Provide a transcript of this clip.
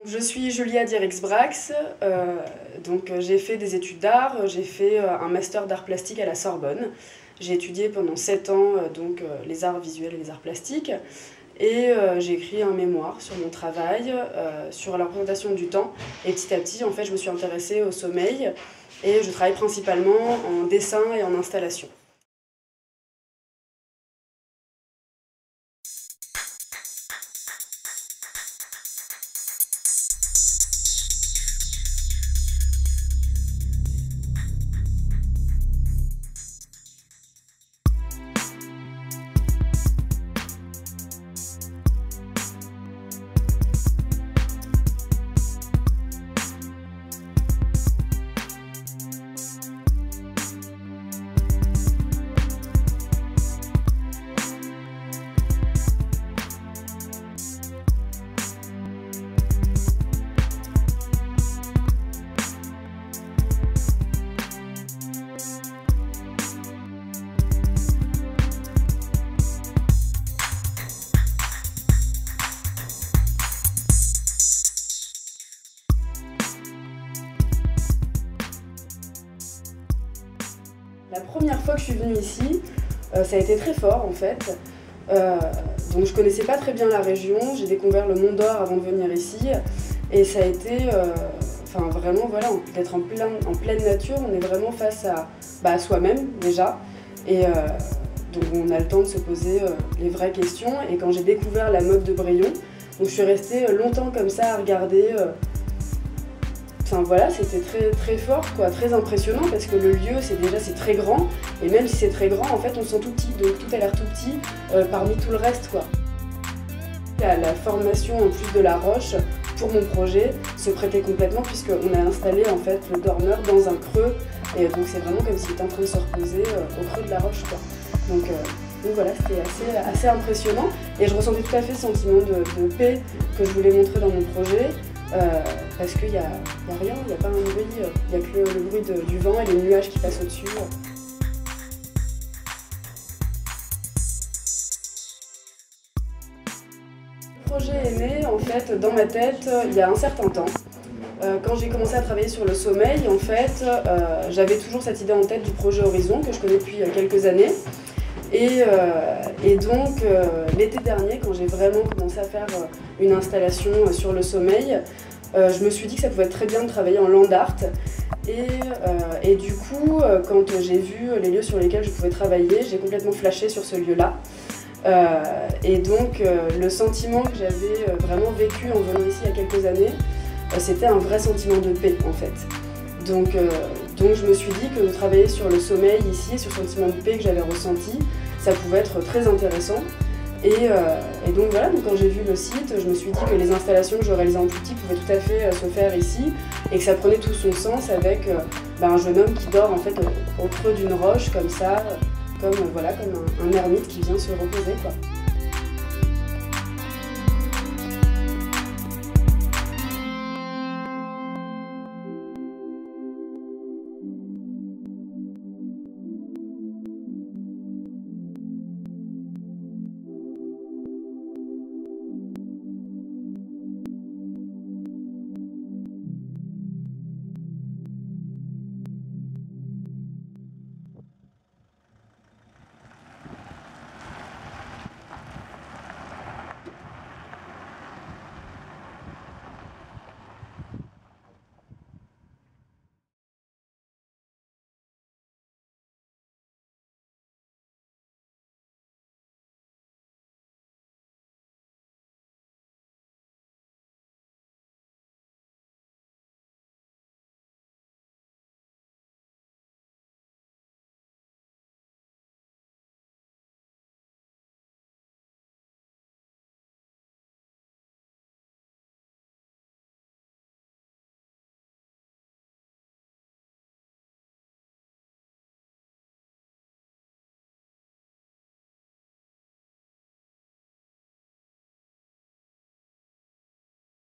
Je suis Julia Dirix-Brax, donc j'ai fait des études d'art, j'ai fait un master d'art plastique à la Sorbonne. J'ai étudié pendant 7 ans les arts visuels et les arts plastiques et j'ai écrit un mémoire sur mon travail, sur la représentation du temps, et petit à petit en fait je me suis intéressée au sommeil et je travaille principalement en dessin et en installation. La première fois que je suis venue ici, ça a été très fort en fait. Donc je connaissais pas très bien la région, j'ai découvert le Mont d'Or avant de venir ici et ça a été vraiment voilà, d'être en pleine nature, on est vraiment face à soi-même déjà et donc on a le temps de se poser les vraies questions et quand j'ai découvert la mode de Brion, donc je suis restée longtemps comme ça à regarder. Voilà, c'était très fort, quoi, très impressionnant parce que le lieu c'est très grand et même si c'est très grand en fait on se sent tout petit, donc tout a l'air tout petit parmi tout le reste quoi. La formation en plus de la roche pour mon projet se prêtait complètement puisqu'on a installé en fait le dormeur dans un creux et donc c'est vraiment comme s'il était en train de se reposer au creux de la roche quoi. Donc voilà, c'était assez impressionnant et je ressentais tout à fait ce sentiment de paix que je voulais montrer dans mon projet. Parce qu'il n'y a rien, il n'y a pas un bruit, il n'y a que le bruit du vent et les nuages qui passent au-dessus. Le projet est né en fait dans ma tête il y a un certain temps. Quand j'ai commencé à travailler sur le sommeil, en fait, j'avais toujours cette idée en tête du projet Horizon que je connais depuis quelques années. Et donc l'été dernier, quand j'ai vraiment commencé à faire une installation sur le sommeil, je me suis dit que ça pouvait être très bien de travailler en land art. Et du coup, quand j'ai vu les lieux sur lesquels je pouvais travailler, j'ai complètement flashé sur ce lieu-là. Et donc le sentiment que j'avais vraiment vécu en venant ici il y a quelques années, c'était un vrai sentiment de paix en fait. Donc je me suis dit que de travailler sur le sommeil ici, sur ce sentiment de paix que j'avais ressenti, ça pouvait être très intéressant. Et donc voilà, quand j'ai vu le site, je me suis dit que les installations que je réalisais en petit pouvaient tout à fait se faire ici et que ça prenait tout son sens avec un jeune homme qui dort en fait au creux d'une roche comme ça, comme un ermite qui vient se reposer quoi.